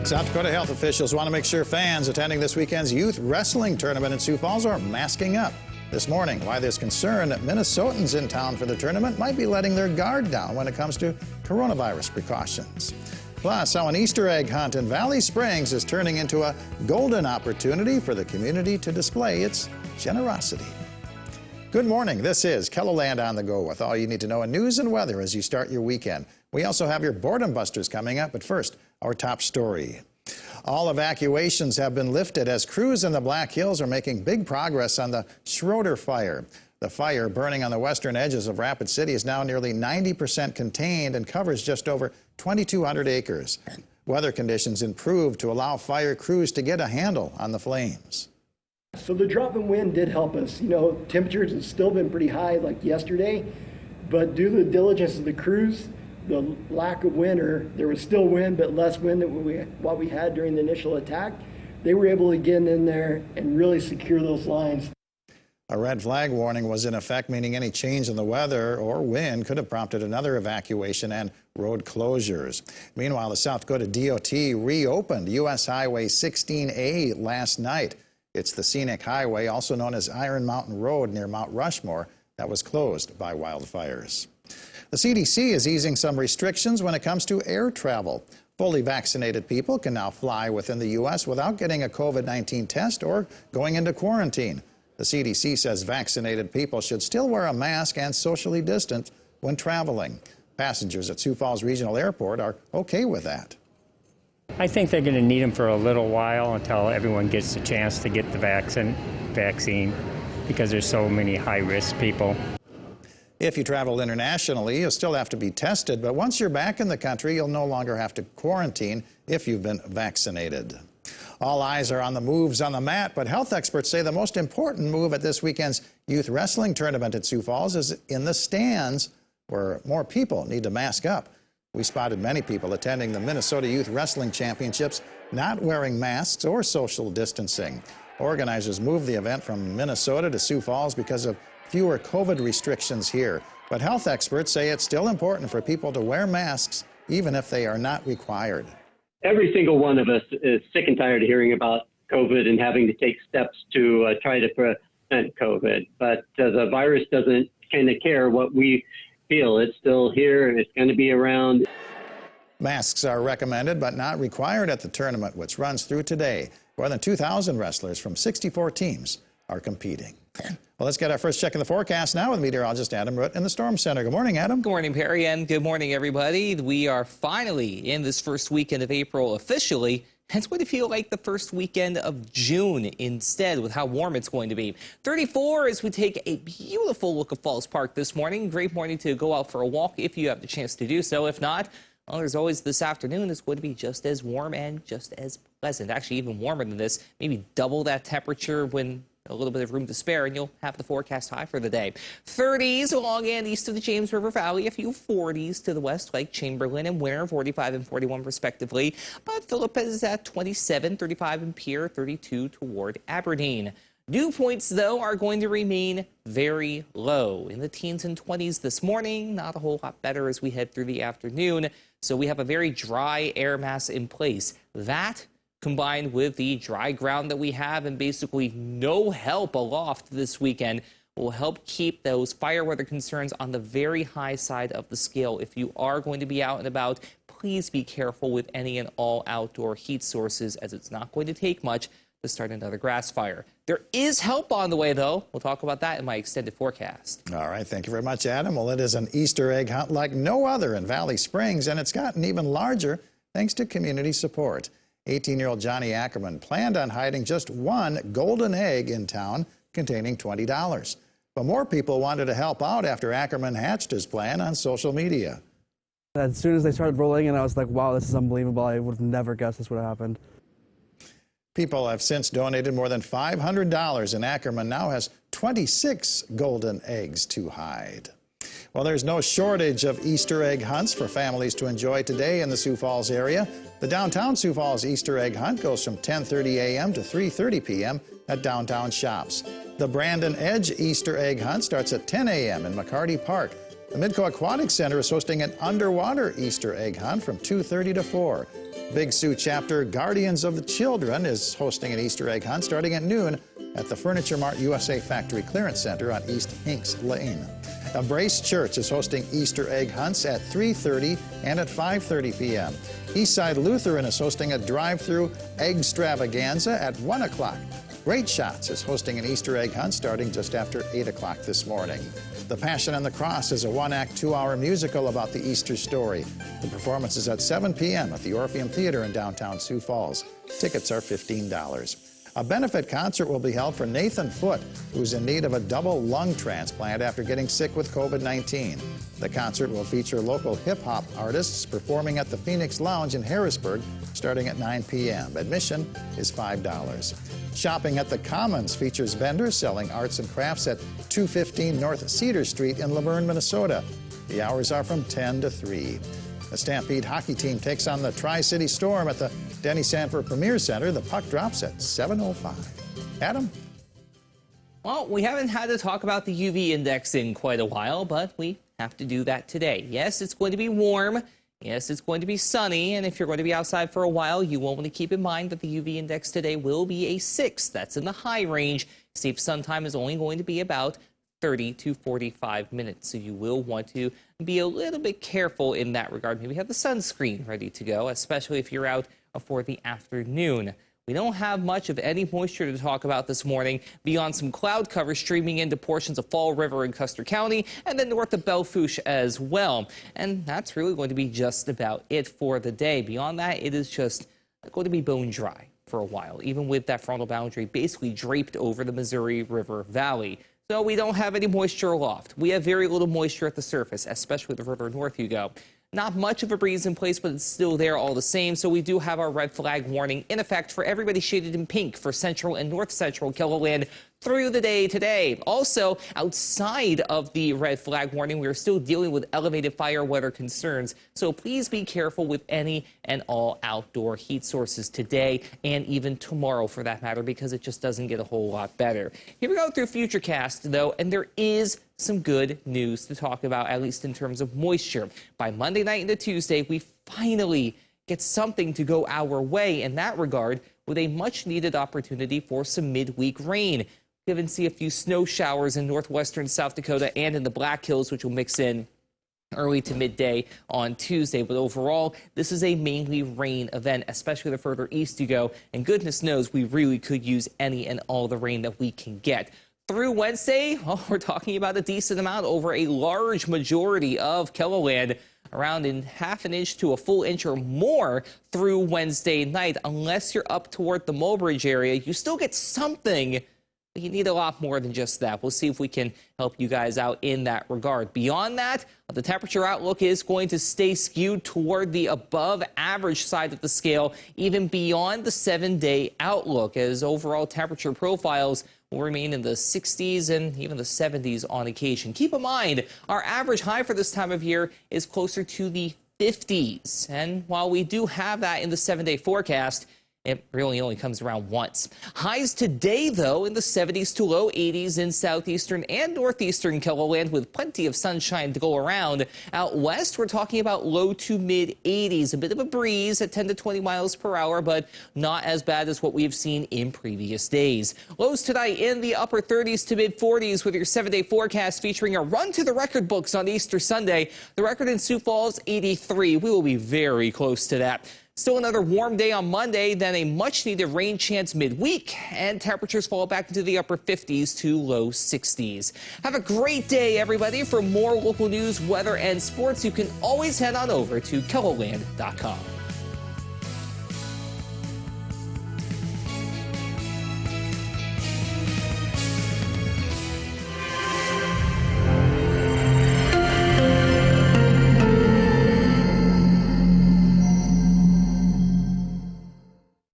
South Dakota health officials want to make sure fans attending this weekend's youth wrestling tournament in Sioux Falls are masking up. This morning, why there's concern that Minnesotans in town for the tournament might be letting their guard down when it comes to coronavirus precautions. Plus, how an Easter egg hunt in Valley Springs is turning into a golden opportunity for the community to display its generosity. Good morning. This is KELOLAND on the go with all you need to know in news and weather as you start your weekend. We also have your boredom busters coming up, but first, our top story. All evacuations have been lifted as crews in the Black Hills are making big progress on the Schroeder fire. The fire burning on the western edges of Rapid City is now nearly 90% contained and covers just over 2,200 acres. Weather conditions improved to allow fire crews to get a handle on the flames. So the drop in wind did help us. You know, temperatures have still been pretty high like yesterday, but due to the diligence of the crews, the lack of wind, or there was still wind but less wind than what we had during the initial attack, they were able to get in there and really secure those lines. A red flag warning was in effect, meaning any change in the weather or wind could have prompted another evacuation and road closures. Meanwhile, the South Dakota DOT reopened U.S. Highway 16A last night. It's the scenic highway, also known as Iron Mountain Road near Mount Rushmore, that was closed by wildfires. The CDC is easing some restrictions when it comes to air travel. Fully vaccinated people can now fly within the U.S. without getting a COVID-19 test or going into quarantine. The CDC says vaccinated people should still wear a mask and socially distance when traveling. Passengers at Sioux Falls Regional Airport are okay with that. I think they're going to need them for a little while until everyone gets the chance to get the vaccine because there's so many high-risk people. If you travel internationally, you'll still have to be tested, but once you're back in the country, you'll no longer have to quarantine if you've been vaccinated. All eyes are on the moves on the mat, but health experts say the most important move at this weekend's youth wrestling tournament at Sioux Falls is in the stands, where more people need to mask up. We spotted many people attending the Minnesota Youth Wrestling Championships not wearing masks or social distancing. Organizers moved the event from Minnesota to Sioux Falls because of fewer COVID restrictions here. But health experts say it's still important for people to wear masks, even if they are not required. Every single one of us is sick and tired of hearing about COVID and having to take steps to try to prevent COVID. But the virus doesn't kind of care what we feel. It's still here. It's going to be around. Masks are recommended but not required at the tournament, which runs through today. More than 2,000 wrestlers from 64 teams are competing. Well, let's get our first check of the forecast now with meteorologist Adam Root in the Storm Center. Good morning, Adam. Good morning, Perry, and good morning, everybody. We are finally in this first weekend of April officially. It's going to feel like the first weekend of June instead with how warm it's going to be. 34 as we take a beautiful look at Falls Park this morning. Great morning to go out for a walk if you have the chance to do so. If not, well, there's always this afternoon. It's going to be just as warm and just as pleasant. Actually, even warmer than this. Maybe double that temperature when a little bit of room to spare, and you'll have the forecast high for the day. 30s along and east of the James River Valley, a few 40s to the west, like Chamberlain and Ware, 45 and 41 respectively. But Philip is at 27, 35 in Pierre, 32 toward Aberdeen. Dew points, though, are going to remain very low, in the teens and 20s this morning. Not a whole lot better as we head through the afternoon. So we have a very dry air mass in place. That, combined with the dry ground that we have and basically no help aloft this weekend, will help keep those fire weather concerns on the very high side of the scale. If you are going to be out and about, please be careful with any and all outdoor heat sources, as it's not going to take much to start another grass fire. There is help on the way, though. We'll talk about that in my extended forecast. All right. Thank you very much, Adam. Well, it is an Easter egg hunt like no other in Valley Springs, and it's gotten even larger thanks to community support. 18-year-old Johnny Ackerman planned on hiding just one golden egg in town containing $20. But more people wanted to help out after Ackerman hatched his plan on social media. As soon as they started rolling in, I was like, wow, this is unbelievable. I would have never guessed this would have happened. People have since donated more than $500, and Ackerman now has 26 golden eggs to hide. Well, there's no shortage of Easter egg hunts for families to enjoy today in the Sioux Falls area. The downtown Sioux Falls Easter egg hunt goes from 10:30 a.m. to 3:30 p.m. at downtown shops. The Brandon Edge Easter egg hunt starts at 10 a.m. in McCarty Park. The Midco Aquatic Center is hosting an underwater Easter egg hunt from 2:30 to 4. Big Sioux chapter Guardians of the Children is hosting an Easter egg hunt starting at noon at the Furniture Mart USA Factory Clearance Center on East Hinks Lane. Embrace Church is hosting Easter egg hunts at 3:30 and at 5:30 p.m. Eastside Lutheran is hosting a drive-through egg extravaganza at 1 o'clock. Great Shots is hosting an Easter egg hunt starting just after 8 o'clock this morning. The Passion and the Cross is a one-act, 2-hour musical about the Easter story. The performance is at 7 p.m. at the Orpheum Theater in downtown Sioux Falls. Tickets are $15. A benefit concert will be held for Nathan Foote, who's in need of a double lung transplant after getting sick with COVID-19. The concert will feature local hip-hop artists performing at the Phoenix Lounge in Harrisburg starting at 9 p.m. Admission is $5. Shopping at the Commons features vendors selling arts and crafts at 215 North Cedar Street in Laverne, Minnesota. The hours are from 10 to 3. The Stampede hockey team takes on the Tri-City Storm at the Denny Sanford Premier Center. The puck drops at 7:05. Adam? Well, we haven't had to talk about the UV index in quite a while, but we have to do that today. Yes, it's going to be warm. Yes, it's going to be sunny, and if you're going to be outside for a while, you will want to keep in mind that the UV index today will be a 6. That's in the high range. Safe sun time is only going to be about 30 to 45 minutes, so you will want to be a little bit careful in that regard. Maybe have the sunscreen ready to go, especially if you're out for the afternoon. We don't have much of any moisture to talk about this morning beyond some cloud cover streaming into portions of Fall River and Custer County and then north of Belle Fourche as well. And that's really going to be just about it for the day. Beyond that, it is just going to be bone dry for a while, even with that frontal boundary basically draped over the Missouri River Valley. So we don't have any moisture aloft. We have very little moisture at the surface, especially the further north you go. Not much of a breeze in place, but it's still there all the same. So we do have our red flag warning in effect for everybody shaded in pink for central and north central KELOLAND through the day today. Also, outside of the red flag warning, we are still dealing with elevated fire weather concerns. So please be careful with any and all outdoor heat sources today and even tomorrow for that matter, because it just doesn't get a whole lot better. Here we go through Futurecast, though, and there is some good news to talk about, at least in terms of moisture. By Monday night into Tuesday, we finally get something to go our way in that regard with a much-needed opportunity for some midweek rain. We even see a few snow showers in northwestern South Dakota and in the Black Hills, which will mix in early to midday on Tuesday. But overall, this is a mainly rain event, especially the further east you go. And goodness knows we really could use any and all the rain that we can get. Through Wednesday, well, we're talking about a decent amount over a large majority of KELOLAND, around in half an inch to a full inch or more through Wednesday night. Unless you're up toward the Mulbridge area, you still get something. You need a lot more than just that. We'll see if we can help you guys out in that regard. Beyond that, the temperature outlook is going to stay skewed toward the above average side of the scale, even beyond the 7-day outlook, as overall temperature profiles will remain in the 60s and even the 70s on occasion. Keep in mind, our average high for this time of year is closer to the 50s. And while we do have that in the 7-day forecast, it really only comes around once. Highs today, though, in the 70s to low 80s in southeastern and northeastern KELOLAND with plenty of sunshine to go around. Out west, we're talking about low to mid 80s. A bit of a breeze at 10 to 20 miles per hour, but not as bad as what we've seen in previous days. Lows tonight in the upper 30s to mid 40s with your 7-day forecast featuring a run to the record books on Easter Sunday. The record in Sioux Falls, 83. We will be very close to that. Still another warm day on Monday, then a much-needed rain chance midweek, and temperatures fall back into the upper 50s to low 60s. Have a great day, everybody. For more local news, weather, and sports, you can always head on over to KELOLAND.com.